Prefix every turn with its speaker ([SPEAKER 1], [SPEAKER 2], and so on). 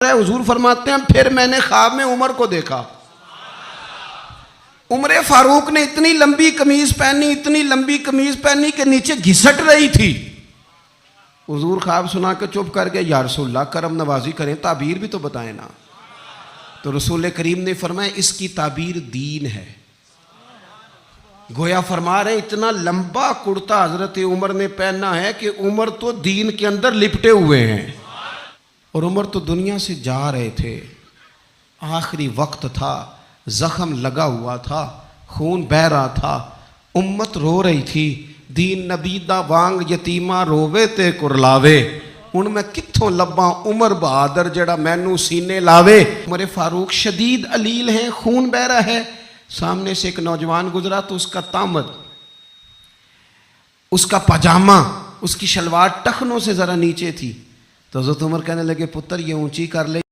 [SPEAKER 1] حضور فرماتے ہیں پھر میں نے خواب میں عمر کو دیکھا. عمر فاروق نے اتنی لمبی قمیض پہنی کہ نیچے گھسٹ رہی تھی. حضور خواب سنا کے چپ کر گئے. یا رسول اللہ کرم نوازی کریں، تعبیر بھی تو بتائیں نا. تو رسول کریم نے فرمایا اس کی تعبیر دین ہے. گویا فرما رہے اتنا لمبا کرتا حضرت عمر نے پہنا ہے کہ عمر تو دین کے اندر لپٹے ہوئے ہیں. اور عمر تو دنیا سے جا رہے تھے، آخری وقت تھا، زخم لگا ہوا تھا، خون بہہ رہا تھا، امت رو رہی تھی. دین نبی دا وانگ یتیمہ رووے تے کرلاوے، ان میں کتھوں لباں عمر بہادر جڑا مینو سینے لاوے. عمر فاروق شدید علیل ہیں، خون بہہ رہا ہے. سامنے سے ایک نوجوان گزرا تو اس کا تامد، اس کا پاجامہ، اس کی شلوار ٹخنوں سے ذرا نیچے تھی. تو حضرت عمر کہنے لگے پتر یہ اونچی کر لے.